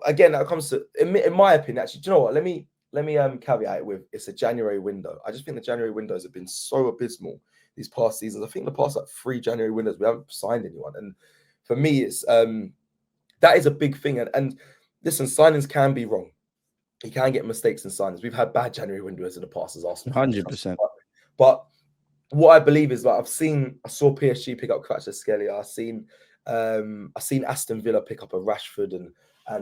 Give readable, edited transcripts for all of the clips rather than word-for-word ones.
again, that comes to, in my opinion, actually, do you know what? Let me caveat it with, it's a January window. I just think the January windows have been so abysmal these past seasons. I think the past like 3 January windows, we haven't signed anyone. And for me, it's that is a big thing. And listen, signings can be wrong. You can get mistakes in signings. We've had bad January windows in the past as Arsenal. 100%. But what I believe is, like, I saw PSG pick up Kvaratskhelia. I seen Aston Villa pick up a Rashford, and I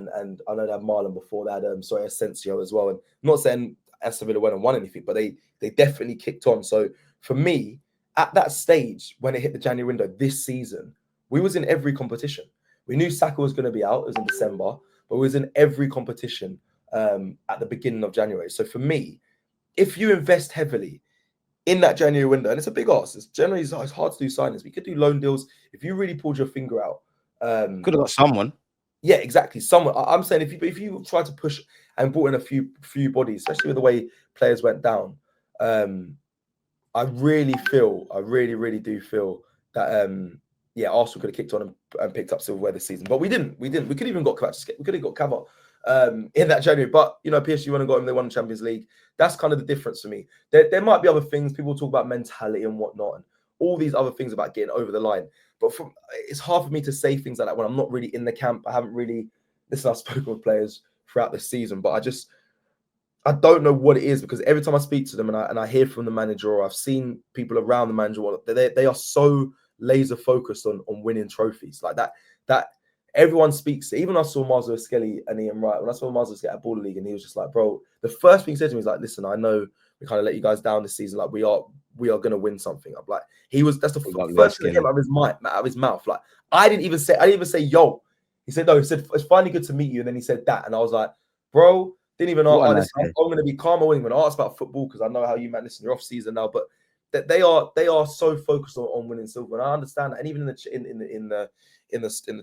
know they had Marlon before. They had Asensio as well. And I'm not saying Aston Villa went and won anything, but they definitely kicked on. So for me, at that stage when it hit the January window this season, we was in every competition. We knew Saka was going to be out. It was in December, but we was in every competition at the beginning of January. So for me, if you invest heavily in that January window, and it's a big ask, it's hard to do signings. We could do loan deals if you really pulled your finger out. Could have got someone. Yeah, exactly. Someone. I'm saying if you try to push and brought in a few bodies, especially with the way players went down, I really do feel that Arsenal could have kicked on and picked up silverware this season, but we didn't. We could have even got Kvaratskhelia. We could have got Cava in that January, but PSG went and got him. They won the Champions League. That's kind of the difference for me. There might be other things. People talk about mentality and whatnot, and all these other things about getting over the line. But it's hard for me to say things like that when I'm not really in the camp. I haven't really I've spoken with players throughout the season, but I don't know what it is, because every time I speak to them and I hear from the manager, or I've seen people around the manager, they are so laser focused on winning trophies like that. Everyone speaks. Even I saw Marzo Skelly and Ian Wright. When I saw Marzo Skelly at Baller League, and he was just like, bro, the first thing he said to me was like, listen, I know we kind of let you guys down this season. Like, we are going to win something. I'm like, that's the first thing that came out of his mouth. Like, I didn't even say yo. He said, no, he said, it's finally good to meet you. And then he said that. And I was like, bro, didn't even ask. I'm going to be calm. I wouldn't even ask about football, because I know how you man listen, you're off season now. But that they are so focused on winning silver. And I understand that. And even in the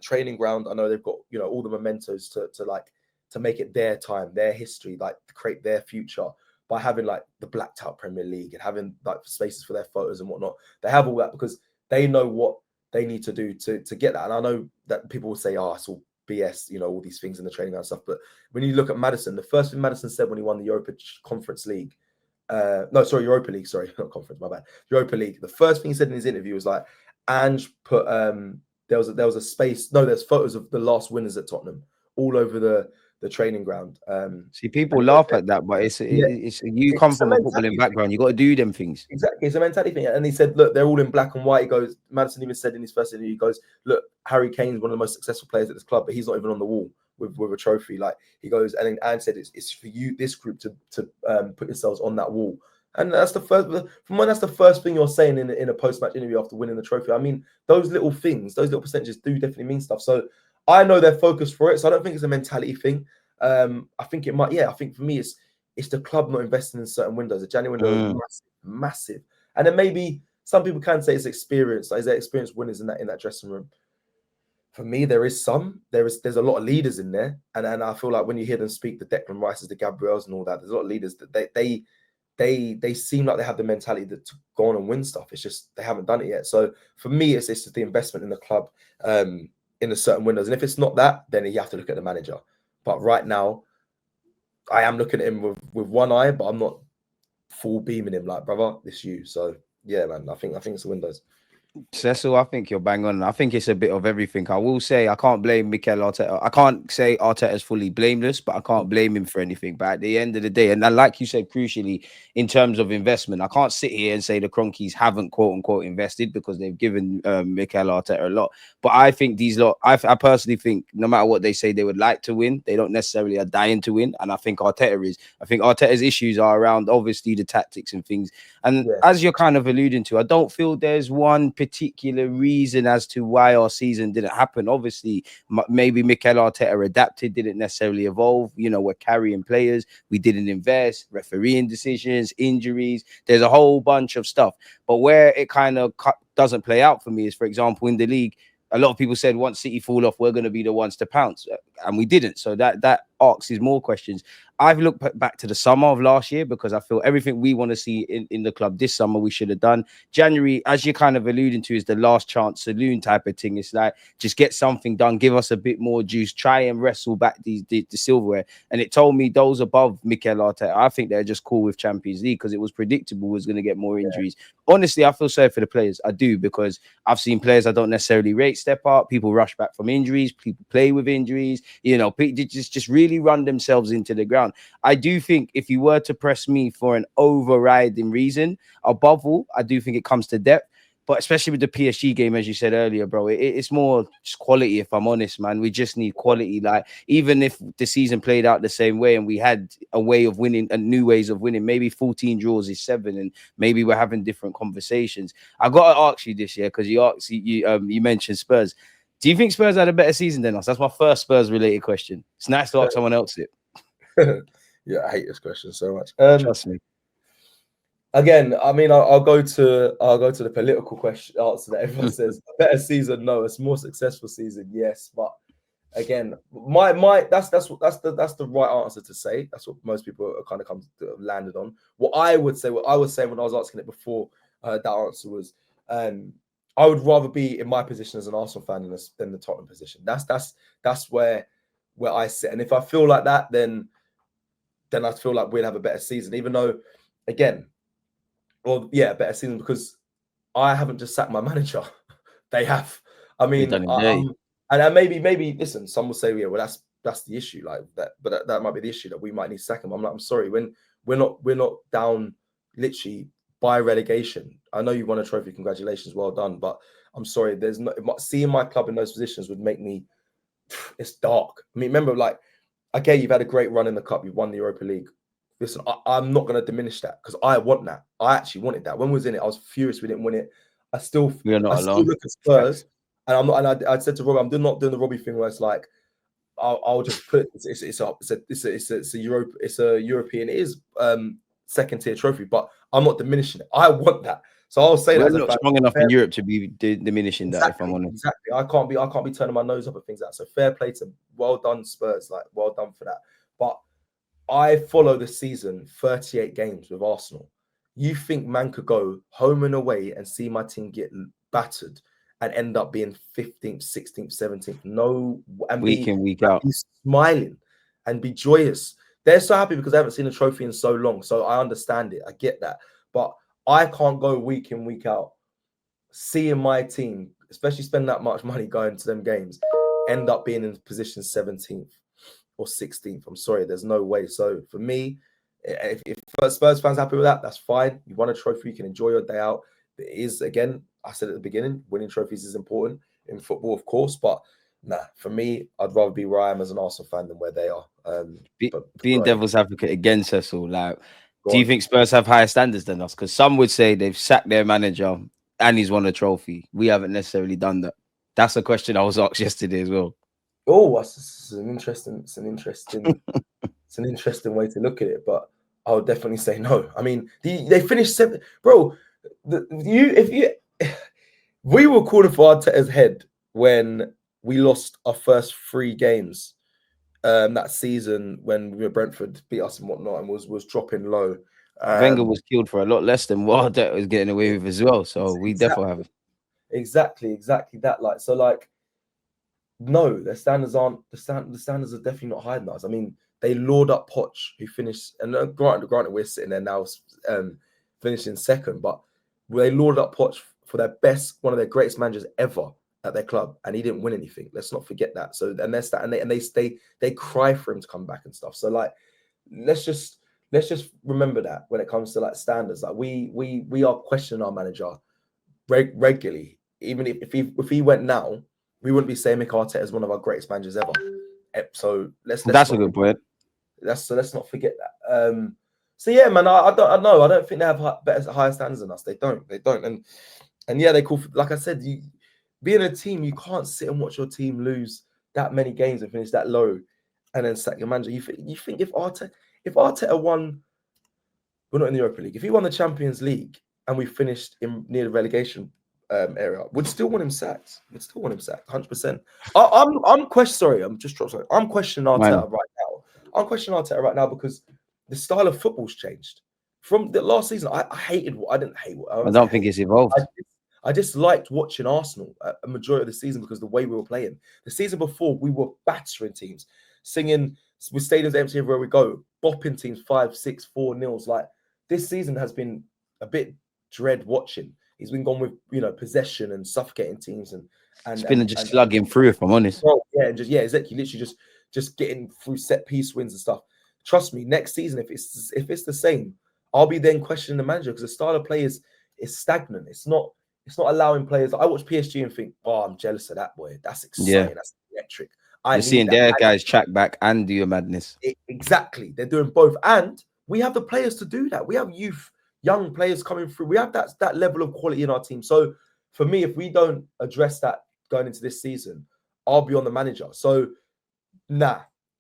training ground, I know they've got, all the mementos to make it their time, their history, like to create their future by having like the blacked out Premier League and having like spaces for their photos and whatnot. They have all that because they know what they need to do to get that. And I know that people will say, oh, it's all BS, all these things in the training and stuff. But when you look at Maddison, the first thing Maddison said when he won the Europa League, sorry, not conference, my bad. Europa League. The first thing he said in his interview was like, Ange put there was a space. No, there's photos of the last winners at Tottenham all over the training ground. See, people laugh at that, but it's you come from a footballing background. You got to do them things. Exactly, it's a mentality thing. And he said, look, they're all in black and white. He goes, Maddison even said in his first interview, he goes, look, Harry Kane's one of the most successful players at this club, but he's not even on the wall with a trophy. Like, he goes, and then Anne said, it's for you, this group, to put yourselves on that wall. And that's the first thing you're saying in a post-match interview after winning the trophy. I mean, those little things, those little percentages do definitely mean stuff. So I know they're focused for it. So I don't think it's a mentality thing. I think it might. Yeah, I think for me, it's the club not investing in certain windows. The January window is massive. And then maybe some people can say it's experience. Like, is there experienced winners in that dressing room? For me, there's a lot of leaders in there, and I feel like when you hear them speak, the Declan Rices, the Gabriels, and all that, there's a lot of leaders that they seem like they have the mentality to go on and win stuff. It's just they haven't done it yet. So for me, it's just the investment in the club in the certain windows. And if it's not that, then you have to look at the manager. But right now, I am looking at him with one eye, but I'm not full beaming him like, brother, this you. So yeah, man, I think it's the windows. Cecil, I think you're bang on. I think it's a bit of everything. I will say I can't blame Mikel Arteta. I can't say Arteta is fully blameless, but I can't blame him for anything. But at the end of the day, and like you said, crucially, in terms of investment, I can't sit here and say the Cronkies haven't quote unquote invested, because they've given Mikel Arteta a lot. But I think these lot, I personally think no matter what they say, they would like to win. They don't necessarily are dying to win. And I think Arteta is. I think Arteta's issues are around obviously the tactics and things. And as you're kind of alluding to, I don't feel there's one particular reason as to why our season didn't happen. Obviously, maybe Mikel Arteta adapted, didn't necessarily evolve. We're carrying players, we didn't invest, refereeing decisions, injuries. There's a whole bunch of stuff. But where it kind of doesn't play out for me is, for example, in the league, a lot of people said once City fall off, we're going to be the ones to pounce, and we didn't. So that asks more questions. I've looked back to the summer of last year because I feel everything we want to see in the club this summer we should have done. January, as you're kind of alluding to, is the last chance saloon type of thing. It's like, just get something done, give us a bit more juice, try and wrestle back the silverware. And it told me those above Mikel Arteta, I think they're just cool with Champions League because it was predictable was going to get more injuries. Honestly, I feel sorry for the players. I do, because I've seen players I don't necessarily rate step up. People rush back from injuries. People play with injuries. You know, just really run themselves into the ground. I do think if you were to press me for an overriding reason, above all, I do think it comes to depth. But especially with the PSG game, as you said earlier, bro, it's more just quality, if I'm honest, man. We just need quality. Like, even if the season played out the same way and we had a way of winning and new ways of winning, maybe 14 draws is 7, and maybe we're having different conversations. I got to ask you this year, because you mentioned Spurs. Do you think Spurs had a better season than us? That's my first Spurs-related question. It's nice to ask someone else it. Yeah, I hate this question so much. Trust me. Again, I mean, I'll go to the political question answer that everyone says a better season. No, it's a more successful season. Yes, but again, that's the right answer to say. That's what most people are kind of landed on. What I would say when I was asking it before, that answer was, I would rather be in my position as an Arsenal fan than the Tottenham position. That's where I sit. And if I feel like that, then I feel like we'd have a better season. Even though, again, well, yeah, better season, because I haven't just sacked my manager. They have. I mean, and maybe listen, some will say, yeah, well, that's the issue, like that, but that might be the issue, that we might need to sack him. I'm like, I'm sorry, when we're not down literally by relegation. I know you won a trophy, congratulations, well done, but I'm sorry, there's no seeing my club in those positions would make me. It's dark. I mean, remember, like, okay, you've had a great run in the cup, you've won the Europa League. Listen, I'm not going to diminish that, because I want that. I actually wanted that. When we was in it, I was furious we didn't win it. I still look at Spurs, and I'm not. And I said to Robbie, I'm not doing the Robbie thing where it's like, I'll just put it's a European, it is second tier trophy, but I'm not diminishing it. I want that, so I'll say we're not strong enough in Europe to be diminishing that. If I'm honest, exactly, I can't be turning my nose up at things like that. So fair play to, well done Spurs, like well done for that. But I follow the season 38 games with Arsenal. You think man could go home and away and see my team get battered and end up being 15th, 16th, 17th? No, and week in, week out, be smiling and be joyous. They're so happy because they haven't seen a trophy in so long. So I understand it. I get that. But I can't go week in, week out seeing my team, especially spend that much money going to them games, end up being in position 17th. Or 16th. I'm sorry, there's no way. So for me, if Spurs fans happy with that, that's fine. You won a trophy, you can enjoy your day out. It is, again, I said at the beginning, winning trophies is important in football, of course, but nah, for me, I'd rather be where I am as an Arsenal fan than where they are. Being devil's advocate again, Cecil, like, do you think Spurs have higher standards than us? Because some would say they've sacked their manager and he's won a trophy. We haven't necessarily done that. That's a question I was asked yesterday as well. Oh, it's an interesting way to look at it, but I would definitely say no. I mean, they finished 7th, bro. We were calling for Arteta's head when we lost our first 3 games that season, when Brentford beat us and whatnot, and was dropping low. Wenger was killed for a lot less than what Arteta was getting away with as well. So we definitely have exactly that. Like, so, like, no, their standards aren't the standards are definitely not higher than us. I mean, they lured up Poch, who finished, and granted, we're sitting there now, finishing second, but they lured up Poch for one of their greatest managers ever at their club, and he didn't win anything. Let's not forget that. So, and they cry for him to come back and stuff. So, like, let's just remember that when it comes to, like, standards, like, we are questioning our manager regularly. Even if he went now, we wouldn't be saying Mikel Arteta is one of our greatest managers ever. So that's a good point. So let's not forget that. So yeah, man, I don't think they have higher standards than us. They don't. And yeah, they call for, like I said, being a team, you can't sit and watch your team lose that many games and finish that low, and then sack your manager. You think if Arteta won, we're not in the Europa League. If he won the Champions League and we finished near the relegation area, would still want him sacked. 100%. I'm questioning Arteta right now I'm questioning Arteta right now because the style of football's changed. From the last season, I hated what I didn't hate what I don't think it's evolved. I just liked watching Arsenal a majority of the season because the way we were playing. The season before, we were battering teams, singing with stadiums empty everywhere we go, bopping teams 5-6, 4-0. Like this season has been a bit dread watching. He's been gone with possession and suffocating teams and it's been just slugging through, if I'm honest. Well, yeah, and exactly, literally just getting through set piece wins and stuff. Trust me, next season, if it's the same, I'll be then questioning the manager because the style of play is stagnant. It's not allowing players. I watch PSG and think, oh, I'm jealous of that boy. That's exciting. Yeah. That's electric. You're seeing their guys track back and do your madness. Exactly. They're doing both. And we have the players to do that. We have young players coming through. We have that level of quality in our team. So for me, if we don't address that going into this season, I'll be on the manager. So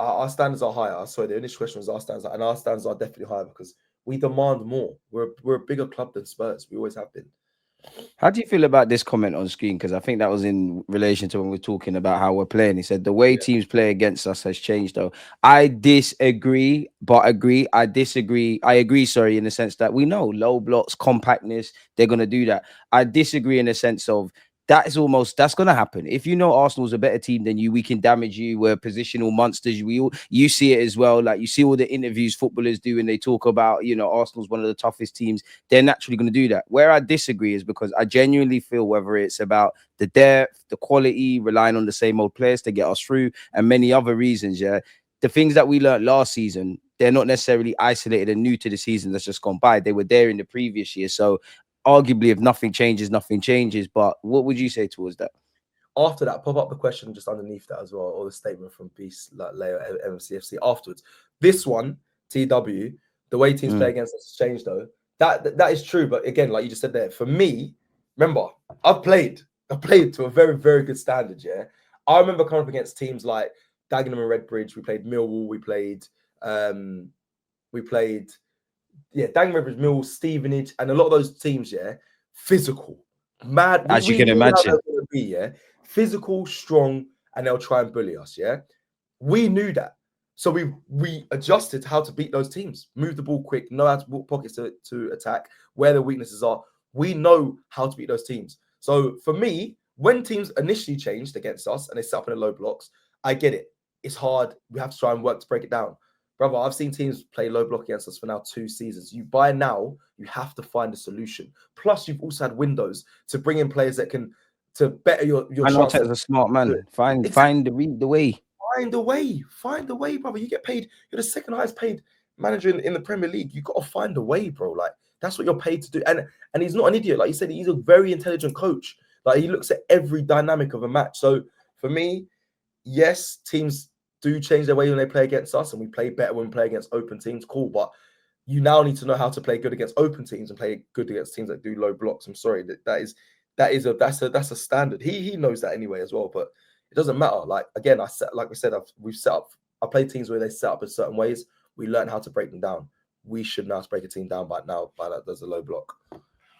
our standards are higher. Sorry, the initial question was our standards, and our standards are definitely higher because we demand more. We're a bigger club than Spurs. We always have been. How do you feel about this comment on screen? Because I think that was in relation to when we're talking about how we're playing. He said the way teams play against us has changed, though. I disagree, but I disagree. I agree, sorry, in the sense that we know low blocks, compactness, they're going to do that. I disagree in the sense of that's going to happen. If you know Arsenal's a better team than you, we can damage you. We're positional monsters. You see it as well. Like you see all the interviews footballers do and they talk about, Arsenal's one of the toughest teams. They're naturally going to do that. Where I disagree is because I genuinely feel whether it's about the depth, the quality, relying on the same old players to get us through, and many other reasons, the things that we learned last season, they're not necessarily isolated and new to the season that's just gone by. They were there in the previous year. So arguably, if nothing changes, nothing changes. But what would you say towards that? After that, pop up the question just underneath that as well, or the statement from Beast, like Leo, MCFC afterwards. This one, TW, the way teams play against us has changed, though. That is true. But again, like you just said there, for me, remember, I played to a very, very good standard, yeah? I remember coming up against teams like Dagenham and Redbridge. We played Millwall. We played Dagenham, Redbridge, Millwall, Stevenage, and a lot of those teams, physical, mad. As you can imagine. Physical, strong, and they'll try and bully us, We knew that. So we adjusted how to beat those teams. Move the ball quick, know how to walk pockets to attack, where the weaknesses are. We know how to beat those teams. So for me, when teams initially changed against us and they set up in the low blocks, I get it. It's hard. We have to try and work to break it down. Brother, I've seen teams play low block against us for now 2 seasons. You have to find a solution. Plus, you've also had windows to bring in players that can to better your chances. Arteta's a smart man. Find the way. Find a way, brother. You get paid. You're the second highest paid manager in the Premier League. You got to find a way, bro. Like that's what you're paid to do. And he's not an idiot. Like you said, he's a very intelligent coach. Like he looks at every dynamic of a match. So for me, yes, teams do change their way when they play against us, and we play better when we play against open teams. Cool, but you now need to know how to play good against open teams and play good against teams that do low blocks. I'm sorry, that's a standard. He knows that anyway as well, but it doesn't matter. Like again, I play teams where they set up in certain ways. We learn how to break them down. We should know how to break a team down by that there's a low block.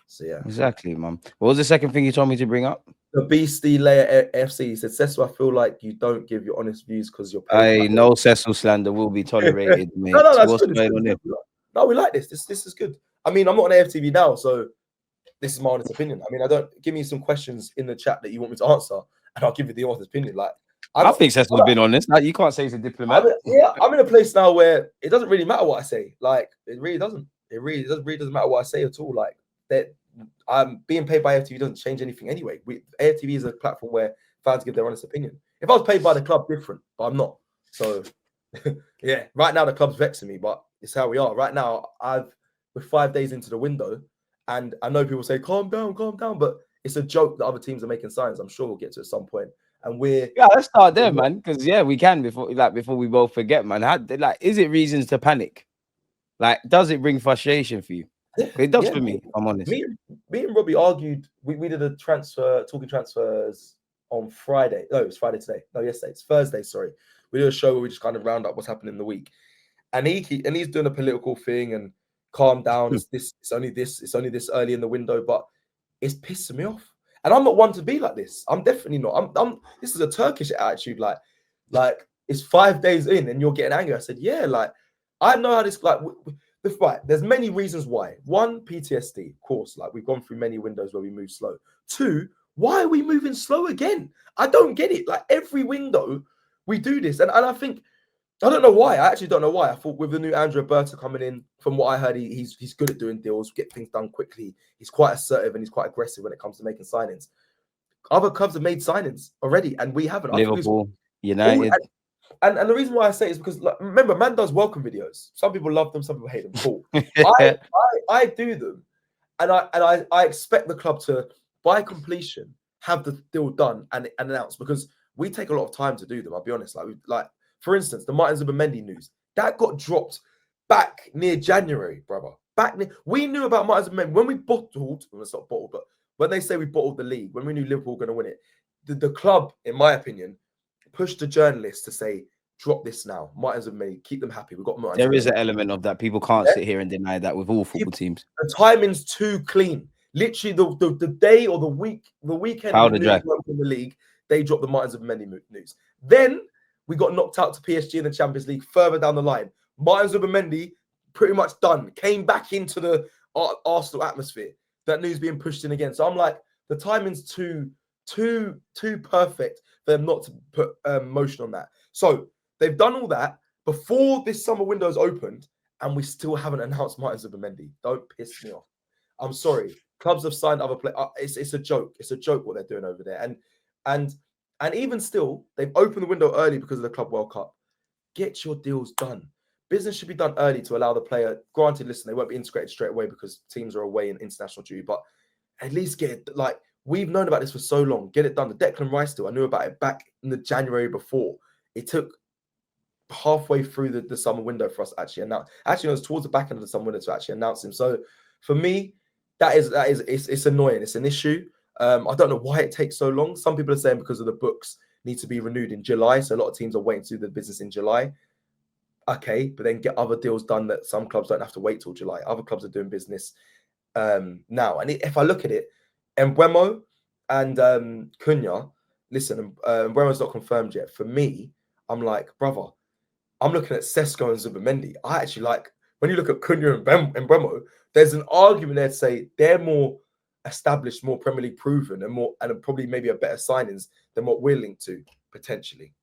So yeah, exactly, man. What was the second thing you told me to bring up? The Beastie Layer FC said, Cecil, I feel like you don't give your honest views because you're paid. No Cecil slander will be tolerated, mate. No, that's good. No, we like this. This is good. I mean, I'm not on AFTV now, so this is my honest opinion. I mean, give me some questions in the chat that you want me to answer, and I'll give you the honest opinion. Like, I think Cecil's been honest. Like, you can't say he's a diplomat. I'm in a place now where it doesn't really matter what I say. Like, it really doesn't. It really doesn't matter what I say at all. Like, that I'm being paid by AFTV doesn't change anything anyway. AFTV is a platform where fans give their honest opinion. If I was paid by the club, different, but I'm not. So, yeah, right now the club's vexing me, but it's how we are. Right now, we're 5 days into the window, and I know people say, calm down, but it's a joke that other teams are making signs. I'm sure we'll get to at some point. And let's start there, man, because we can before we both forget, man. Is it reasons to panic? Like, does it bring frustration for you? It does for me, if I'm honest. Me and Robbie argued. We did a talking transfers on Friday. No, it was Friday today. No, yesterday. It's Thursday. Sorry, we did a show where we just kind of round up what's happening in the week, and he's doing a political thing and calm down. It's only this early in the window, but it's pissing me off. And I'm not one to be like this. I'm definitely not. This is a Turkish attitude. Like It's 5 days in and you're getting angry. I said, yeah, like, I know how this, like, right, there's many reasons why. One, PTSD, of course. Like, we've gone through many windows where we move slow. Two, why are we moving slow again? I don't get it. Like, every window we do this. And I think, I don't know why. I actually don't know why. I thought with the new Andrew Berta coming in, from what I heard, he's good at doing deals, get things done quickly. He's quite assertive and he's quite aggressive when it comes to making signings. Other clubs have made signings already, and we haven't. Liverpool, United. And the reason why I say it is because, like, remember, man does welcome videos. Some people love them, some people hate them. Cool. I do them, and I expect the club to, by completion, have the deal done and announced, because we take a lot of time to do them. I'll be honest. Like for instance, the Martin Zubimendi news that got dropped back near January, brother. We knew about Martin Zubimendi when we bottled. Well, it's not bottled, but when they say we bottled the league, when we knew Liverpool were going to win it, the club, in my opinion, pushed the journalists to say, drop this now. Martin Zubimendi, keep them happy. We've got Martin. There is an element of that. People can't sit here and deny that with all football teams. The timing's too clean. Literally, the day or the weekend Powder dry in the league, they dropped the Martin Zubimendi news. Then we got knocked out to PSG in the Champions League further down the line. Martin Zubimendi pretty much done. Came back into the Arsenal atmosphere. That news being pushed in again. So I'm like, the timing's too perfect for them not to put motion on that. So they've done all that before this summer window's opened, and we still haven't announced Martin Zubimendi. Don't piss me off. I'm sorry. Clubs have signed other players. It's a joke. It's a joke what they're doing over there. And even still, they've opened the window early because of the Club World Cup. Get your deals done. Business should be done early to allow the player. Granted, listen, they won't be integrated straight away because teams are away in international duty, but at least get it. Like, we've known about this for so long. Get it done. The Declan Rice deal, I knew about it back in the January before. It took halfway through the summer window for us to actually announce. Actually, it was towards the back end of the summer window to actually announce him. So for me, it's annoying. It's an issue. I don't know why it takes so long. Some people are saying because of the books need to be renewed in July. So a lot of teams are waiting to do the business in July. Okay, but then get other deals done that some clubs don't have to wait till July. Other clubs are doing business now. And if I look at it, Mbeumo and Cunha, listen, Mbeumo's not confirmed yet. For me, I'm like, brother, I'm looking at Sesko and Zubimendi. I actually like, when you look at Cunha and Mbeumo, there's an argument there to say they're more established, more Premier League proven, and probably maybe a better signings than what we're linked to potentially.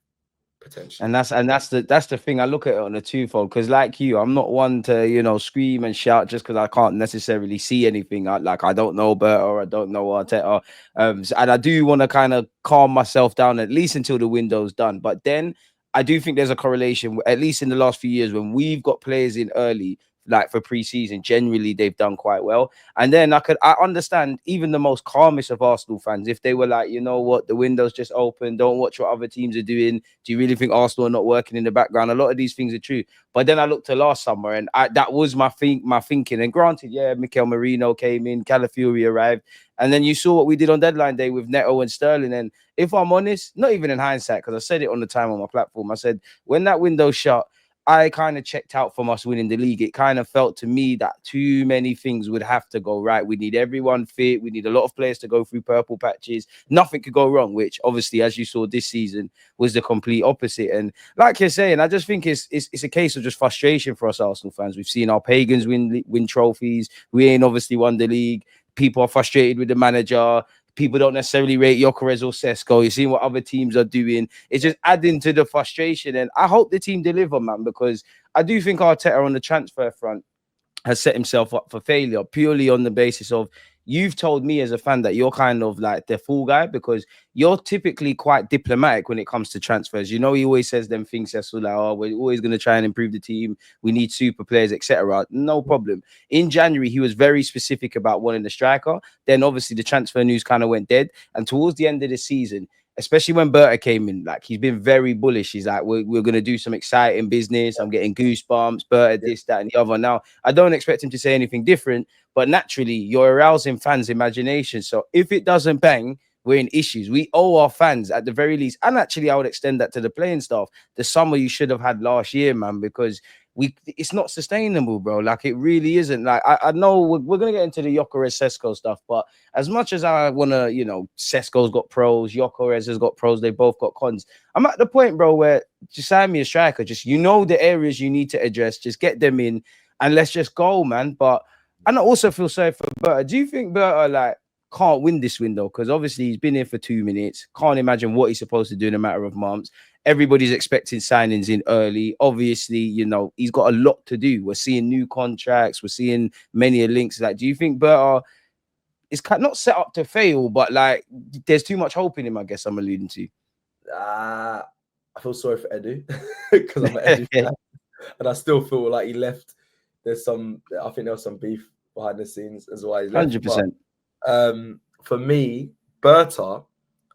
And that's the thing. I look at it on a twofold, because like you, I'm not one to scream and shout just because I can't necessarily see anything. I don't know Berta or I don't know Arteta, and I do want to kind of calm myself down at least until the window's done. But then I do think there's a correlation, at least in the last few years, when we've got players in early, like for pre-season, generally they've done quite well. And then I understand even the most calmest of Arsenal fans, if they were like, you know what, the window's just open, don't watch what other teams are doing. Do you really think Arsenal are not working in the background? A lot of these things are true. But then I looked to last summer and that was my thinking. And granted, yeah, Mikel Merino came in, Calafiori arrived. And then you saw what we did on deadline day with Neto and Sterling. And if I'm honest, not even in hindsight, because I said it on the time on my platform, I said, when that window shut, I kind of checked out from us winning the league. It kind of felt to me that too many things would have to go right. We need everyone fit. We need a lot of players to go through purple patches. Nothing could go wrong, which obviously, as you saw this season, was the complete opposite. And like you're saying, I just think it's a case of just frustration for us Arsenal fans. We've seen our pagans win trophies. We ain't obviously won the league. People are frustrated with the manager. People don't necessarily rate Gyökeres or Sesko. You're seeing what other teams are doing. It's just adding to the frustration. And I hope the team deliver, man, because I do think Arteta on the transfer front has set himself up for failure purely on the basis of, you've told me as a fan that you're kind of like the fool guy, because you're typically quite diplomatic when it comes to transfers. He always says them things, Cecil, like, oh, we're always going to try and improve the team. We need super players, etc. No problem. In January, he was very specific about wanting the striker. Then obviously the transfer news kind of went dead. And towards the end of the season, especially when Berta came in, like, he's been very bullish. He's like, we're going to do some exciting business. I'm getting goosebumps, Berta, this, that, and the other. Now, I don't expect him to say anything different, but naturally, you're arousing fans' imagination. So if it doesn't bang, we're in issues. We owe our fans, at the very least, and actually, I would extend that to the playing staff, the summer you should have had last year, man, because it's not sustainable, bro. Like, it really isn't. Like, I know we're gonna get into the Gyökeres Sesko stuff, but as much as I wanna, Sesko's got pros, Gyökeres has got pros, they both got cons. I'm at the point, bro, where just sign me a striker. Just the areas you need to address, just get them in, and let's just go, man. But I also feel sorry for Berta. Do you think Berta can't win this window? Because obviously he's been here for 2 minutes. Can't imagine what he's supposed to do in a matter of months. Everybody's expecting signings in early. Obviously, he's got a lot to do. We're seeing new contracts. We're seeing many links. Like, do you think Berta is not set up to fail, but there's too much hope in him, I guess I'm alluding to? I feel sorry for Edu because I'm an Edu fan, and I still feel like he left. I think there was some beef behind the scenes as well. 100%. For me, Berta,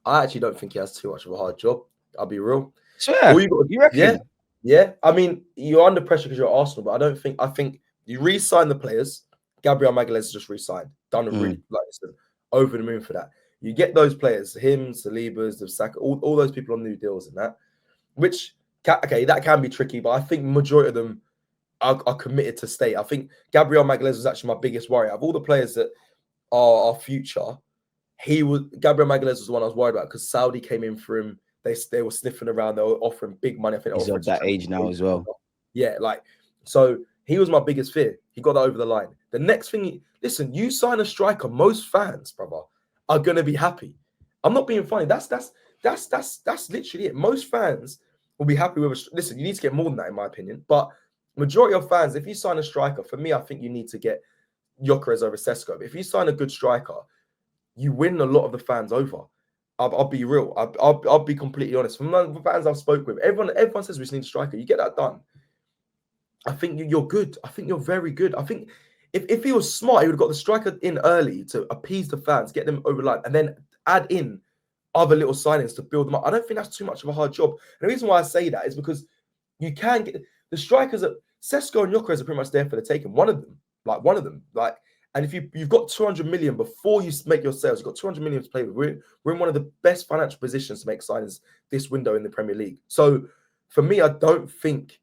I actually don't think he has too much of a hard job. I'll be real. So you reckon? Yeah. I mean, you're under pressure because you're Arsenal, but I think you re-sign the players. Gabriel Magalhaes has just re-signed. Done a really over the moon for that. You get those players, him, Salibas, the Saka, all those people on new deals and that. Which that can be tricky, but I think majority of them are committed to stay. I think Gabriel Magalhaes was actually my biggest worry. Of all the players that are our future, Gabriel Magalhaes was the one I was worried about because Saudi came in for him. They were sniffing around. They were offering big money. I think he's of that age now as well. Yeah, so he was my biggest fear. He got that over the line. The next thing, listen, you sign a striker, most fans, brother, are gonna be happy. I'm not being funny. That's literally it. Most fans will be happy with listen, you need to get more than that, in my opinion. But majority of fans, if you sign a striker, for me, I think you need to get Gyökeres over Sesko. But if you sign a good striker, you win a lot of the fans over. I'll be real. I'll be completely honest. From the fans I've spoke with, everyone says we just need a striker. You get that done. I think you're good. I think you're very good. I think if he was smart, he would have got the striker in early to appease the fans, get them over the line, and then add in other little signings to build them up. I don't think that's too much of a hard job. And the reason why I say that is because you can get the strikers at Sesko and Gyökeres are pretty much there for the taking. One of them. And if you've got 200 million before you make your sales, you've got 200 million to play with. We're in one of the best financial positions to make signings this window in the Premier League. So for me, I don't think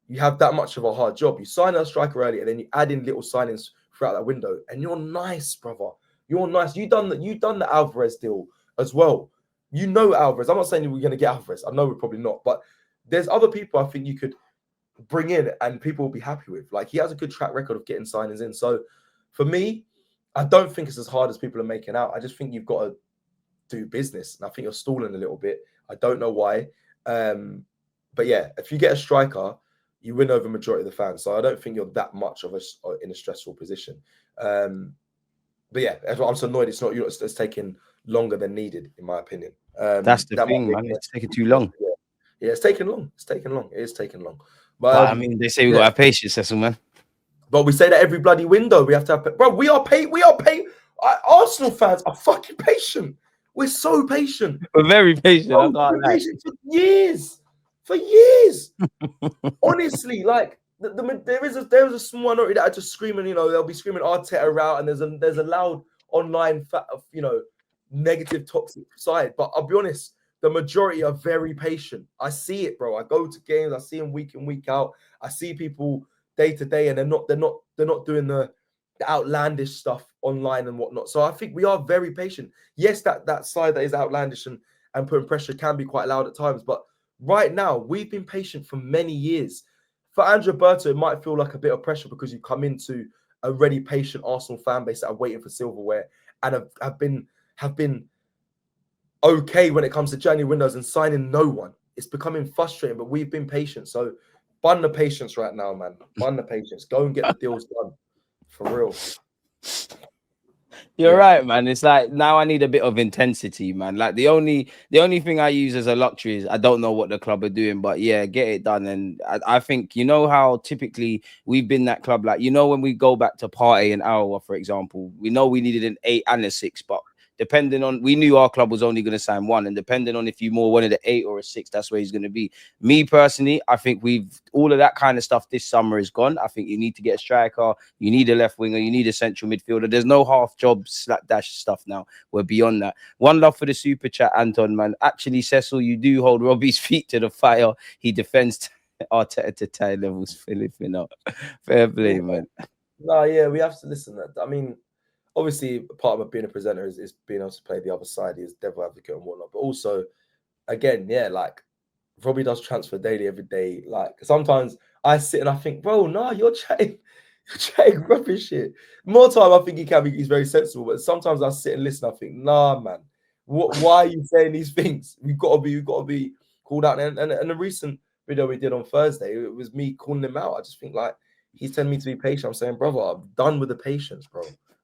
you have that much of a hard job. You sign a striker early and then you add in little signings throughout that window, and you're nice, brother. You're nice. You done the Alvarez deal as well. Alvarez. I'm not saying we're going to get Alvarez. I know we're probably not, but there's other people I think you could bring in and people will be happy with. He has a good track record of getting signings in. So for me, I don't think it's as hard as people are making out. I just think you've got to do business, and I think you're stalling a little bit. I don't know why, but yeah, if you get a striker, you win over majority of the fans. So I don't think you're that much in a stressful position. But yeah, I'm so annoyed it's taking longer than needed, in my opinion. That's the thing, man. It's taking too long. Yeah, it's taking long. It is taking long. But I mean, they say we got to have patience, Cecil, man. But we say that every bloody window we have to have. Bro, we are paid. Arsenal fans are fucking patient. We're so patient. We're very patient. We're patient for years. For years. Honestly, there is a small minority that are just screaming. They'll be screaming Arteta out, and there's a loud online, negative, toxic side. But I'll be honest, the majority are very patient. I see it, bro. I go to games. I see them week in, week out. I see people day to day, and they're not doing the outlandish stuff online and whatnot. So I think we are very patient. Yes, that side that is outlandish and putting pressure can be quite loud at times, but right now we've been patient for many years. For Andrea Berto, it might feel like a bit of pressure because you come into a really patient Arsenal fan base that are waiting for silverware and have been okay when it comes to January windows and signing no one. It's becoming frustrating, but we've been patient. So bun the patience right now, man. Bun the patience. Go and get the deals done. For real. You're right, man. It's now I need a bit of intensity, man. The only thing I use as a luxury is I don't know what the club are doing, but yeah, get it done. And I think how typically we've been that club, when we go back to Partey and Aouar, for example, we know we needed an 8 and a 6, but we knew our club was only going to sign 1, and depending on if you more wanted an 8 or a 6, that's where he's going to be. Me personally, I think all of that kind of stuff this summer is gone. I think you need to get a striker, you need a left winger, you need a central midfielder. There's no half job slapdash stuff now. We're beyond that. One love for the super chat, Anton, man. Actually, Cecil, you do hold Robbie's feet to the fire. He defends Arteta to tie levels flipping up. Fair play, man. No, yeah, we have to listen. I mean, obviously, part of being a presenter is being able to play the other side, is devil advocate and whatnot. But also, again, yeah, like Robbie does transfer daily every day. Like sometimes I sit and I think, bro, no, you're chatting rubbish shit. More time, I think he's very sensible. But sometimes I sit and listen. I think, nah, man, why are you saying these things? We've got to be called out. And the recent video we did on Thursday, it was me calling him out. I just think like he's telling me to be patient. I'm saying, brother, I'm done with the patience, bro.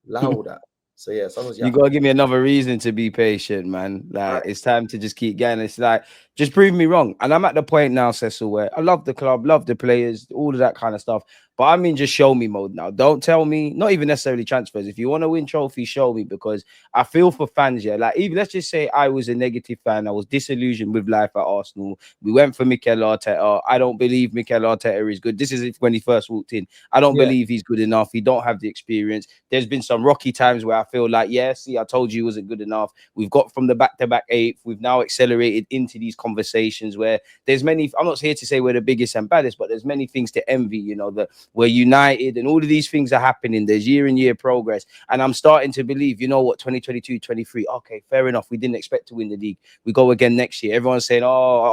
Allow that. So yeah, sometimes you gotta give me another reason to be patient, man. Like it's time to just keep going. It's like just prove me wrong. And I'm at the point now, Cecil, where I love the club, love the players, all of that kind of stuff. But I mean, just show me mode now. Don't tell me, not even necessarily transfers. If you want to win trophies, show me, because I feel for fans. Yeah, like even let's just say I was a negative fan. I was disillusioned with life at Arsenal. We went for Mikel Arteta. I don't believe Mikel Arteta is good. This is when he first walked in. I don't believe he's good enough. He don't have the experience. There's been some rocky times where I feel like, yeah, see, I told you he wasn't good enough. We've got from the back-to-back eighth. We've now accelerated into these conversations where there's many. I'm not here to say we're the biggest and baddest, but there's many things to envy. You know, that we're united and all of these things are happening. There's year-on-year progress. And I'm starting to believe, you know what, 2022, 23, okay, fair enough. We didn't expect to win the league. We go again next year. Everyone's saying, oh,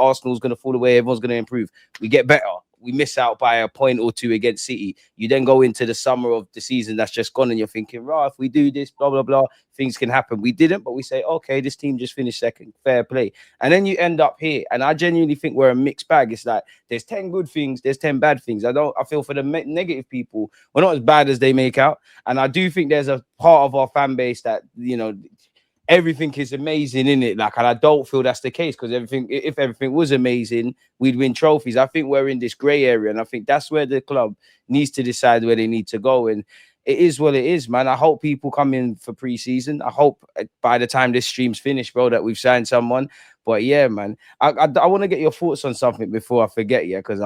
Arsenal's going to fall away. Everyone's going to improve. We get better. We miss out by a point or two against City. You then go into the summer of the season that's just gone and you're thinking, right, if we do this, blah, blah, blah, things can happen. We didn't, but we say, okay, this team just finished second. Fair play. And then you end up here. And I genuinely think we're a mixed bag. It's like there's 10 good things, there's 10 bad things. I feel for the negative people, we're not as bad as they make out. And I do think there's a part of our fan base that, you know, everything is amazing in it. Like, and I don't feel that's the case, because if everything was amazing, we'd win trophies. I think we're in this grey area, and I think that's where the club needs to decide where they need to go. And it is what it is, man. I hope people come in for pre-season. I hope by the time this stream's finished, bro, that we've signed someone. But yeah, man, I want to get your thoughts on something before I forget, yeah, because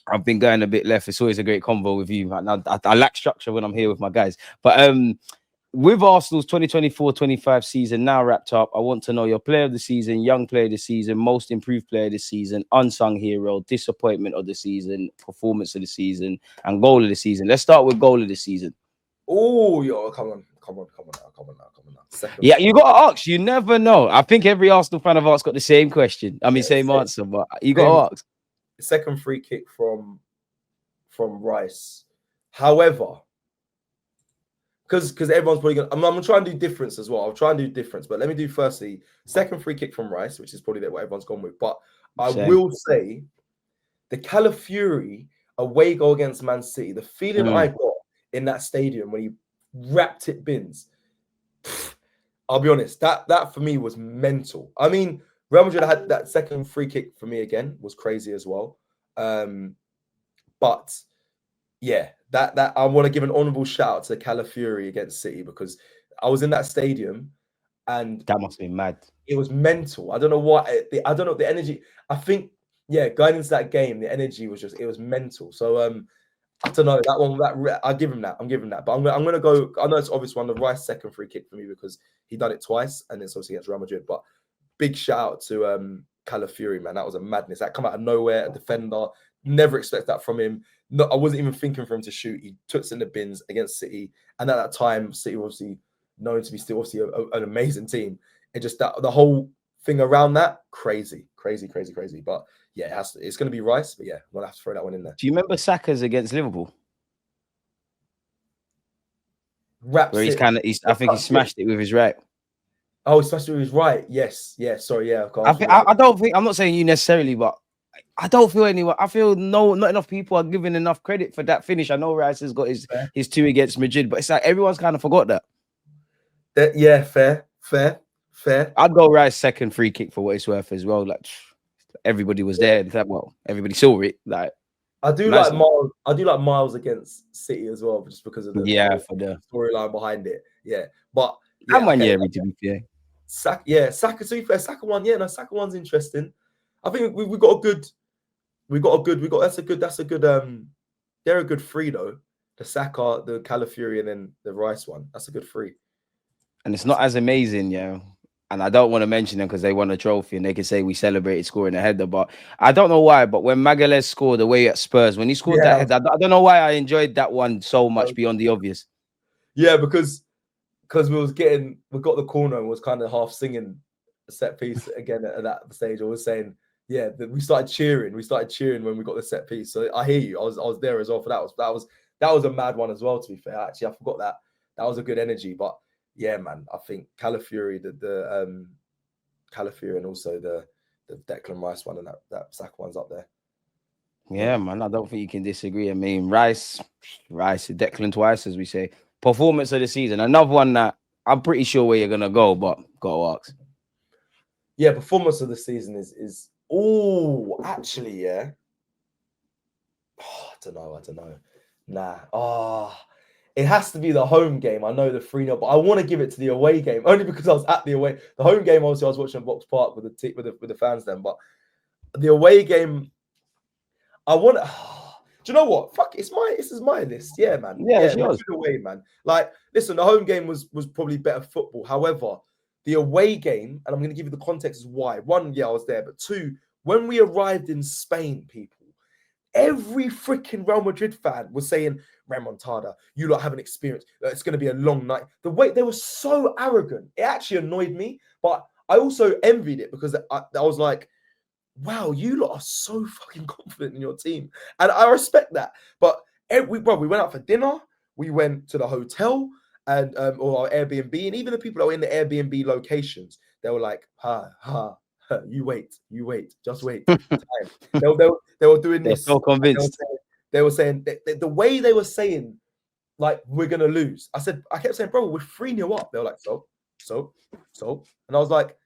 I've been going a bit left. It's always a great convo with you, man. I lack structure when I'm here with my guys, but with Arsenal's 2024-25 season now wrapped up, I want to know your player of the season, young player of the season, most improved player of the season, unsung hero, disappointment of the season, performance of the season, and goal of the season. Let's start with goal of the season. Oh, yo, come on now. Second yeah, you got to ask. You never know. I think every Arsenal fan of ours got the same question. I mean, same answer, but you got to ask. Second free kick from Rice. However, because everyone's probably gonna, I'm gonna try and do difference as well. I'll try and do difference, but let me do firstly second free kick from Rice, which is probably what everyone's gone with. But I will say the Calafiori away goal against Man City, the feeling I got in that stadium when he wrapped it bins, I'll be honest, that for me was mental. I mean, Real Madrid had that second free kick for me again, was crazy as well. But yeah, that I want to give an honourable shout out to Calafiori against City, because I was in that stadium and that must be mad. It was mental. I don't know what I don't know the energy. I think going into that game, the energy was it was mental. So I don't know that one. I'll give him that. I'm giving that. But I'm gonna go. I know it's obvious one. The Rice second free kick for me, because he done it twice and it's obviously against Real Madrid. But big shout out to Calafiori, man. That was a madness. That come out of nowhere. A defender. Never expect that from him. No, I wasn't even thinking for him to shoot. He took it in the bins against City, and at that time, City were obviously known to be still obviously an amazing team. It just that the whole thing around that crazy. But yeah, it's going to be Rice. But yeah, I'm gonna have to throw that one in there. Do you remember Saka's against Liverpool? Where I think he smashed it with his right. Oh, he smashed it with his right. Yes. Sorry. Yeah. I don't think, I'm not saying you necessarily, but I don't feel anyone. I feel not enough people are giving enough credit for that finish. I know Rice has got his two against Madrid, but it's like everyone's kind of forgot that. Yeah, fair. I'd go Rice second free kick for what it's worth as well. Like everybody was there. Well, everybody saw it. Like I do like Miles. I do like Miles against City as well, just because of the for the storyline behind it. Yeah, but to be fair. Saka. To be fair, Saka one. Yeah, no, Saka one's interesting. I think we got a good. That's a good. They're a good three though. The Saka, the Calafiori, and then the Rice one. That's a good three. And it's not as amazing, yeah. and I don't want to mention them because they won a trophy and they can say we celebrated scoring a header. But I don't know why. But when Magalhaes scored away at Spurs, when he scored Yeah, that header, I don't know why I enjoyed that one so much beyond the obvious. yeah, because we got the corner and was kind of half singing a set piece again at that stage. I was saying, yeah, we started cheering. We started cheering when we got the set piece. So I hear you. I was there as well for that was a mad one as well. To be fair, actually, I forgot that. That was a good energy. But yeah, man, I think Calafiori, the Calafiori, and also the Declan Rice one and that Saka one's up there. Yeah, man, I don't think you can disagree. I mean, Rice, Declan twice, as we say. Performance of the season. Another one that I'm pretty sure where you're gonna go, but gotta ask. Yeah, performance of the season is actually, yeah. Oh, I don't know. Nah. It has to be the home game. I know the 3-0, but I want to give it to the away game only because I was at the away. The home game, obviously, I was watching Box Park with the fans then, but the away game, I want. Do you know what? Fuck, this is my list. Yeah, man. Yeah, it's let's yours. do the away, man. Like, listen, the home game was probably better football. However, the away game, and I'm going to give you the context as why. One, yeah, I was there, but two, when we arrived in Spain, people, every freaking Real Madrid fan was saying, Remontada, you lot haven't experienced. It's going to be a long night. The way they were so arrogant, it actually annoyed me, but I also envied it because I was like, wow, you lot are so fucking confident in your team. And I respect that. But we went out for dinner, we went to the hotel and or our Airbnb, and even the people that were in the Airbnb locations, they were like, you wait, just wait. They were doing They're this. so convinced. They were saying the way they were saying, like, we're gonna lose. I kept saying, bro, we're 3-0 up. They were like, so, and I was like,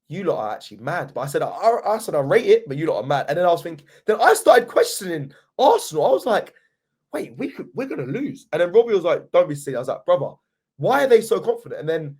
you lot are actually mad. But I said, I rate it, but you lot are mad. And then I was thinking, then I started questioning Arsenal. I was like, wait, we're gonna lose. And then Robbie was like, don't be silly. I was like, brother, why are they so confident? And then